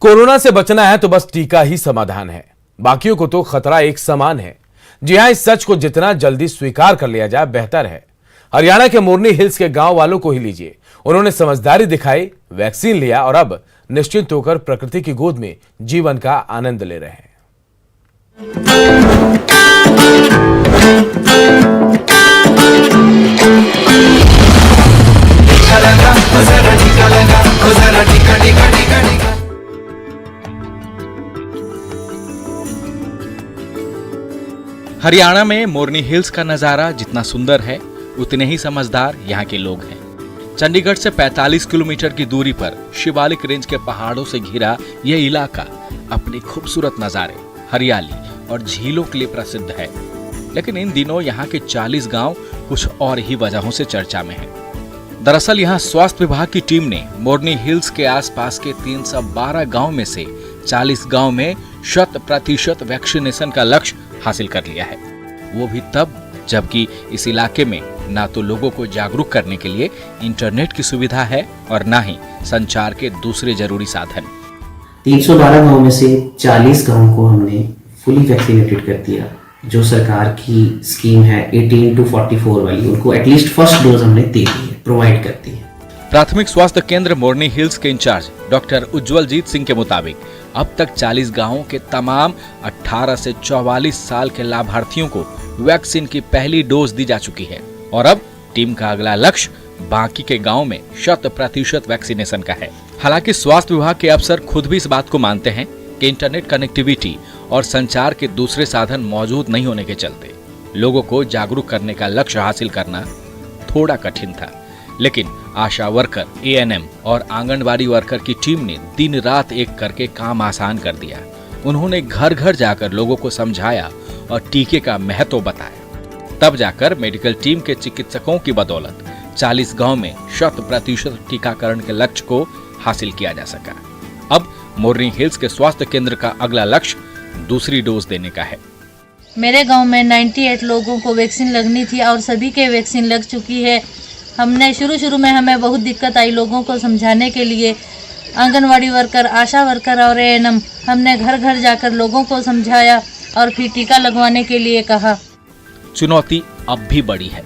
Corona से बचना है तो बस टीका ही समाधान है, बाकियों को तो खतरा एक समान है। जी हां, इस सच को जितना जल्दी स्वीकार कर लिया जाए बेहतर है। हरियाणा के मोरनी हिल्स के गांव वालों को ही लीजिए, उन्होंने समझदारी दिखाई, वैक्सीन लिया और अब निश्चिंत होकर प्रकृति की गोद में जीवन का आनंद ले रहे हैं। हरियाणा में मोरनी हिल्स का नजारा जितना सुंदर है उतने ही समझदार यहाँ के लोग हैं। चंडीगढ़ से 45 किलोमीटर की दूरी पर शिवालिक रेंज के पहाड़ों से घिरा यह इलाका अपनी खूबसूरत नजारे, हरियाली और झीलों के लिए प्रसिद्ध है। लेकिन इन दिनों यहाँ के 40 गांव कुछ और ही वजहों से चर्चा में हैं। दरअसल यहाँ स्वास्थ्य विभाग की टीम ने मोरनी हिल्स के आसपास के 312 गांव में से 40 गांव में 100% वैक्सीनेशन का लक्ष्य हासिल कर लिया है। वो भी तब जबकि इस इलाके में ना तो लोगों को जागरूक करने के लिए इंटरनेट की सुविधा है और ना ही संचार के दूसरे जरूरी साधन। 312 गांव में से 40 गांव को हमने फुली वैक्सीनेटेड कर दिया। जो सरकार की स्कीम है 18 to 44 वाली, उनको एटलीस्ट फर्स्ट डोज हमने दे दी है, प्रोवाइड कर दी है। प्राथमिक स्वास्थ्य केंद्र मोरनी हिल्स के इंचार्ज डॉक्टर उज्जवलजीत सिंह के मुताबिक अब तक 40 गांवों के तमाम 18 से 44 साल के लाभार्थियों को वैक्सीन की पहली डोज दी जा चुकी है और अब टीम का अगला लक्ष्य बाकी के गांव में 100% वैक्सीनेशन का है। हालांकि स्वास्थ्य विभाग के अफसर खुद भी इस बात को मानते हैं कि इंटरनेट कनेक्टिविटी और संचार के दूसरे साधन मौजूद नहीं होने के चलते लोगों को जागरूक करने का लक्ष्य हासिल करना थोड़ा कठिन था। लेकिन आशा वर्कर, एएनएम और आंगनबाड़ी वर्कर की टीम ने दिन रात एक करके काम आसान कर दिया। उन्होंने घर घर जाकर लोगों को समझाया और टीके का महत्व बताया। तब जाकर मेडिकल टीम के चिकित्सकों की बदौलत 40 गांव में 100% टीकाकरण के लक्ष्य को हासिल किया जा सका। अब मोरनी हिल्स के स्वास्थ्य केंद्र का अगला लक्ष्य दूसरी डोज देने का है। मेरे गांव में 98 लोगों को वैक्सीन लगनी थी और सभी के वैक्सीन लग चुकी है। हमने शुरू में हमें बहुत दिक्कत आई लोगों को समझाने के लिए। आंगनवाड़ी वर्कर, आशा वर्कर और एएनएम हमने घर घर जाकर लोगों को समझाया और फिर टीका लगवाने के लिए कहा। चुनौती अब भी बड़ी है।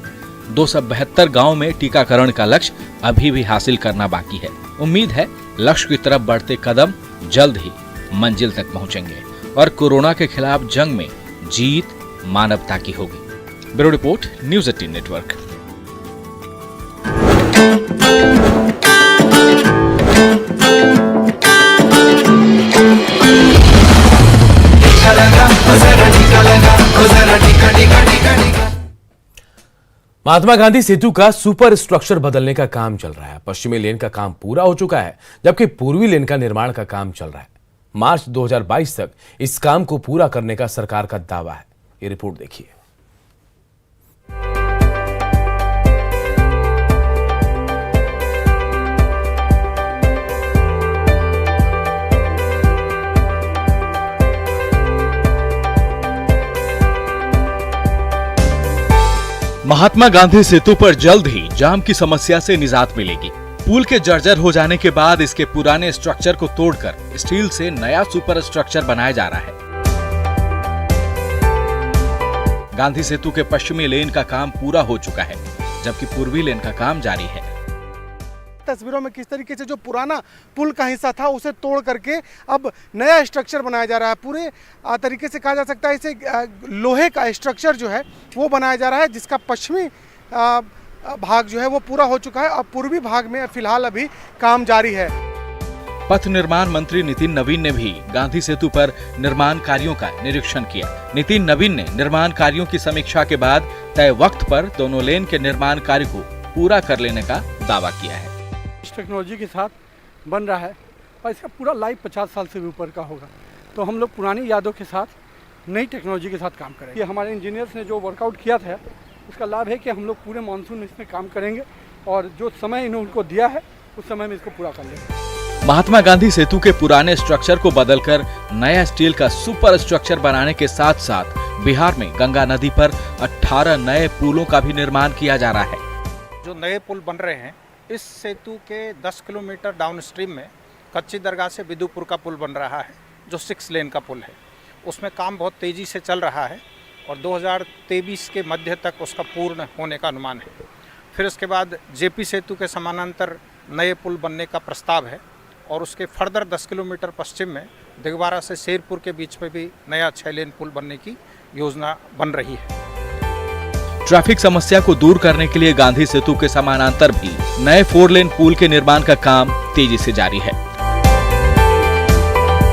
272 गांव में टीकाकरण का लक्ष्य अभी भी हासिल करना बाकी है। उम्मीद है लक्ष्य की तरफ बढ़ते कदम जल्द ही मंजिल तक पहुंचेंगे और कोरोना के खिलाफ जंग में जीत मानवता की होगी। Bureau report, news 18 network. Mahatma Gandhi Setu का सुपर स्ट्रक्चर बदलने का काम चल रहा है। पश्चिमी लेन का काम पूरा हो चुका है जबकि पूर्वी लेन का निर्माण का काम चल रहा है। मार्च 2022 तक इस काम को पूरा करने का सरकार का दावा है। ये रिपोर्ट देखिए। महात्मा गांधी सेतु पर जल्द ही जाम की समस्या से निजात मिलेगी। पुल के जर्जर हो जाने के बाद इसके पुराने स्ट्रक्चर को तोड़कर स्टील से नया सुपर स्ट्रक्चर बनाया जा रहा है। गांधी सेतु के पश्चिमी लेन का काम पूरा हो चुका है जबकि पूर्वी लेन का काम जारी है। तस्वीरों में किस तरीके से जो पुराना पुल का हिस्सा था उसे तोड़ करके अब नया स्ट्रक्चर बनाया जा रहा है। पूरे तरीके से कहा जा सकता है इसे लोहे का स्ट्रक्चर जो है वो बनाया जा रहा है, जिसका पश्चिमी भाग जो है वो पूरा हो चुका है। अब पूर्वी भाग में फिलहाल अभी काम जारी है। पथ निर्माण मंत्री नितिन नवीन ने भी गांधी सेतु पर निर्माण कार्यों का निरीक्षण किया। नितिन नवीन ने निर्माण कार्यों की समीक्षा के बाद तय वक्त पर दोनों लेन के निर्माण कार्य को पूरा कर लेने का दावा किया है। इस टेक्नोलॉजी के साथ बन रहा है और इसका पूरा लाइफ 50 साल से भी ऊपर का होगा। तो हम लोग पुरानी यादों के साथ नई टेक्नोलॉजी के साथ काम करेंगे। ये हमारे इंजीनियर्स ने जो वर्कआउट किया था उसका लाभ है कि हम लोग पूरे मानसून में इसमें काम करेंगे और जो समय इन्होंने उनको दिया है उस समय में इसको पूरा कर लेंगे। महात्मा गांधी सेतु के पुराने स्ट्रक्चर को बदलकर नया स्टील का सुपर स्ट्रक्चर बनाने के साथ साथ बिहार में गंगा नदी पर 18 नए पुलों का भी निर्माण किया जा रहा है। जो नए पुल बन रहे हैं इस सेतु के 10 किलोमीटर डाउन स्ट्रीम में कच्ची दरगाह से बिदुपुर का पुल बन रहा है जो 6 लेन का पुल है। उसमें काम बहुत तेज़ी से चल रहा है और 2023 के मध्य तक उसका पूर्ण होने का अनुमान है। फिर उसके बाद जेपी सेतु के समानांतर नए पुल बनने का प्रस्ताव है और उसके फर्दर 10 किलोमीटर पश्चिम में दिगवारा से शेरपुर के बीच में भी नया 6 लेन पुल बनने की योजना बन रही है। ट्रैफिक समस्या को दूर करने के लिए गांधी सेतु के समानांतर भी नए 4 लेन पुल के निर्माण का काम तेजी से जारी है।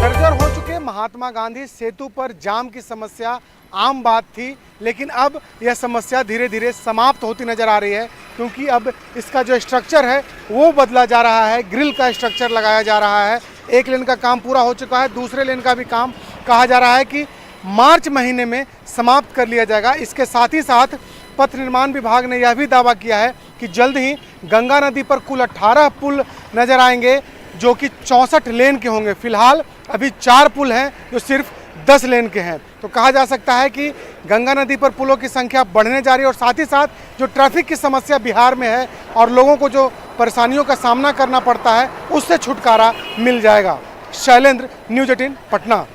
जर्जर हो चुके महात्मा गांधी सेतु पर जाम की समस्या आम बात थी, लेकिन अब यह समस्या धीरे धीरे समाप्त होती नजर आ रही है, क्योंकि अब इसका जो स्ट्रक्चर है वो बदला जा रहा है। ग्रिल का स्ट्रक्चर लगाया जा रहा है। 1 लेन का काम पूरा हो चुका है, दूसरे लेन का भी काम कहा जा रहा है कि मार्च महीने में समाप्त कर लिया जाएगा। इसके साथ ही साथ पथ निर्माण विभाग ने यह भी दावा किया है कि जल्द ही गंगा नदी पर कुल 18 पुल नजर आएंगे जो कि 64 लेन के होंगे। फिलहाल अभी 4 पुल हैं जो सिर्फ 10 लेन के हैं। तो कहा जा सकता है कि गंगा नदी पर पुलों की संख्या बढ़ने जा रही है और साथ ही साथ जो ट्रैफिक की समस्या बिहार में है और लोगों को जो परेशानियों का सामना करना पड़ता है उससे छुटकारा मिल जाएगा। शैलेंद्र, न्यूज़ 18 पटना।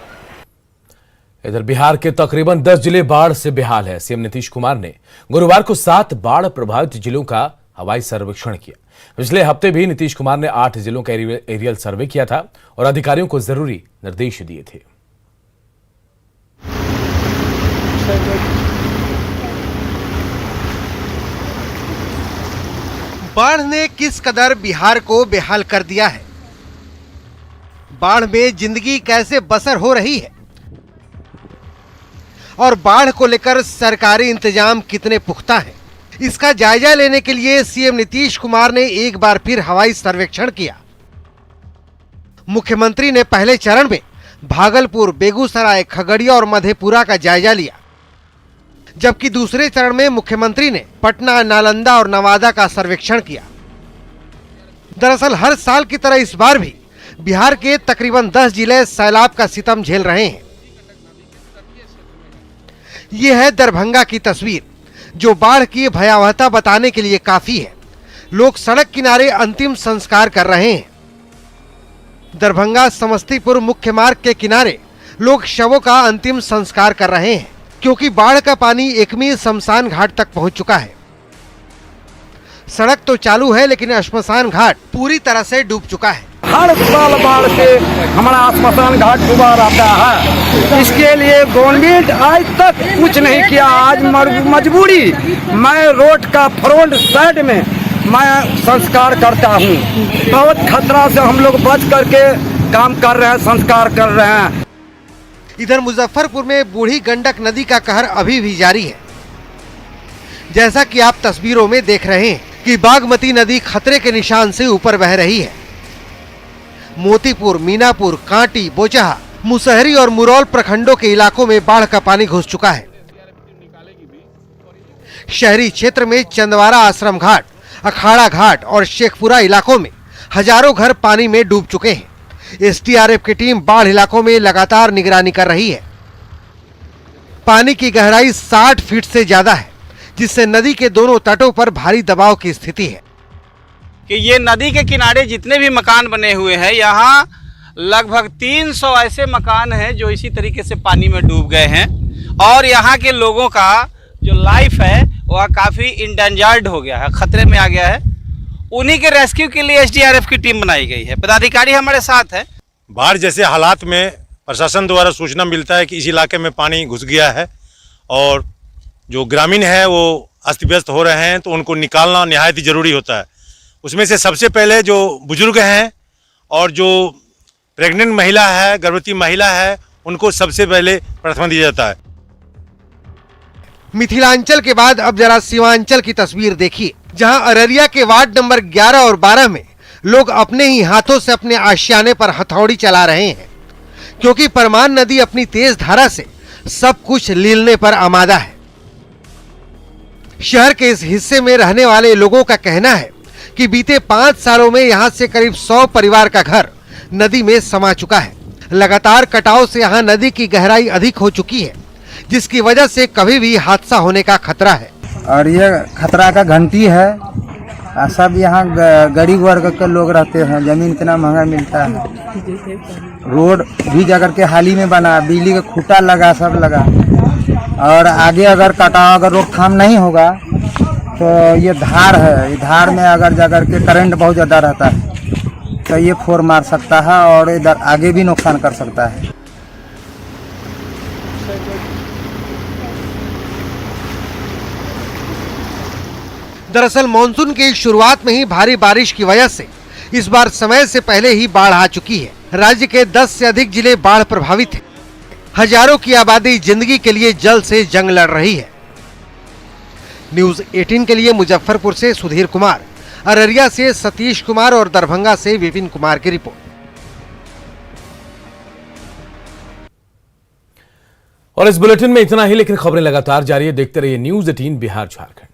इधर बिहार के तकरीबन 10 जिले बाढ़ से बेहाल है। सीएम नीतीश कुमार ने गुरुवार को 7 बाढ़ प्रभावित जिलों का हवाई सर्वेक्षण किया। पिछले हफ्ते भी नीतीश कुमार ने 8 जिलों का एरियल सर्वे किया था और अधिकारियों को जरूरी निर्देश दिए थे। बाढ़ ने किस कदर बिहार को बेहाल कर दिया है, बाढ़ में जिंदगी कैसे बसर हो रही है और बाढ़ को लेकर सरकारी इंतजाम कितने पुख्ता हैं, इसका जायजा लेने के लिए सीएम नीतीश कुमार ने एक बार फिर हवाई सर्वेक्षण किया। मुख्यमंत्री ने पहले चरण में भागलपुर, बेगूसराय, खगड़िया और मधेपुरा का जायजा लिया, जबकि दूसरे चरण में मुख्यमंत्री ने पटना, नालंदा और नवादा का सर्वेक्षण किया। दरअसल हर साल की तरह इस बार भी बिहार के तकरीबन 10 जिले सैलाब का सितम झेल रहे हैं। यह है दरभंगा की तस्वीर, जो बाढ़ की भयावहता बताने के लिए काफी है। लोग सड़क किनारे अंतिम संस्कार कर रहे हैं। दरभंगा समस्तीपुर मुख्य मार्ग के किनारे लोग शवों का अंतिम संस्कार कर रहे हैं, क्योंकि बाढ़ का पानी एकमी शमशान घाट तक पहुंच चुका है। सड़क तो चालू है, लेकिन श्मशान घाट पूरी तरह से डूब चुका है। हर साल बाढ़ से हमारा श्मशान घाट डूबा रहता है। इसके लिए गवर्नमेंट आज तक कुछ नहीं किया। आज मजबूरी मैं रोड का फ्रंट साइड में मैं संस्कार करता हूँ। बहुत खतरा से हम लोग बच करके काम कर रहे हैं, संस्कार कर रहे हैं। इधर मुजफ्फरपुर में बूढ़ी गंडक नदी का कहर अभी भी जारी है। जैसा कि आप तस्वीरों में देख रहे हैं कि बागमती नदी खतरे के निशान से ऊपर बह रही है। मोतीपुर, मीनापुर, कांटी, बोचहा, मुसहरी और मुरौल प्रखंडों के इलाकों में बाढ़ का पानी घुस चुका है। शहरी क्षेत्र में चंदवारा आश्रम घाट, अखाड़ा घाट और शेखपुरा इलाकों में हजारों घर पानी में डूब चुके हैं। एसडीआरएफ की टीम बाढ़ इलाकों में लगातार निगरानी कर रही है। पानी की गहराई 60 फीट से ज्यादा है, जिससे नदी के दोनों तटों पर भारी दबाव की स्थिति है। कि ये नदी के किनारे जितने भी मकान बने हुए हैं, यहाँ लगभग 300 ऐसे मकान हैं जो इसी तरीके से पानी में डूब गए हैं और यहाँ के लोगों का जो लाइफ है वह काफ़ी इंडेंजर्ड हो गया है, खतरे में आ गया है। उन्हीं के रेस्क्यू के लिए एसडीआरएफ की टीम बनाई गई है। पदाधिकारी हमारे साथ है। बाढ़ जैसे हालात में प्रशासन द्वारा सूचना मिलता है कि इस इलाके में पानी घुस गया है और जो ग्रामीण है वो अस्त व्यस्त हो रहे हैं, तो उनको निकालना निहायत ही ज़रूरी होता है। उसमें से सबसे पहले जो बुजुर्ग हैं और जो प्रेग्नेंट महिला है, गर्भवती महिला है, उनको सबसे पहले प्राथमिकता दिया जाता है। मिथिलांचल के बाद अब जरा सीमांचल की तस्वीर देखिए, जहां अररिया के वार्ड नंबर 11 और 12 में लोग अपने ही हाथों से अपने आशियाने पर हथौड़ी चला रहे हैं, क्योंकि परमान नदी अपनी तेज धारा से सब कुछ लीलने पर आमादा है। शहर के इस हिस्से में रहने वाले लोगों का कहना है कि बीते 5 सालों में यहां से करीब 100 परिवार का घर नदी में समा चुका है। लगातार कटाव से यहां नदी की गहराई अधिक हो चुकी है, जिसकी वजह से कभी भी हादसा होने का खतरा है। और ये खतरा का घंटी है, सब यहाँ गरीब वर्ग के लोग रहते हैं, जमीन इतना महंगा मिलता है। रोड भी जाकर के हाल ही में बना, बिजली का खूंटा लगा, सब लगा। और आगे अगर कटाव अगर रोकथाम नहीं होगा तो ये धार है, ये धार में अगर जाकर के करंट बहुत ज़्यादा रहता है तो ये फोर मार सकता है और इधर आगे भी नुकसान कर सकता है। दरअसल मानसून की शुरुआत में ही भारी बारिश की वजह से इस बार समय से पहले ही बाढ़ आ चुकी है। राज्य के 10 से अधिक जिले बाढ़ प्रभावित हैं। हजारों की आबादी जिंदगी के लिए जल से जंग लड़ रही है। न्यूज 18 के लिए मुजफ्फरपुर से सुधीर कुमार, अररिया से सतीश कुमार और दरभंगा से विपिन कुमार की रिपोर्ट। और इस बुलेटिन में इतना ही, लेकिन खबरें लगातार जारी है। देखते रहिए न्यूज 18 बिहार झारखंड।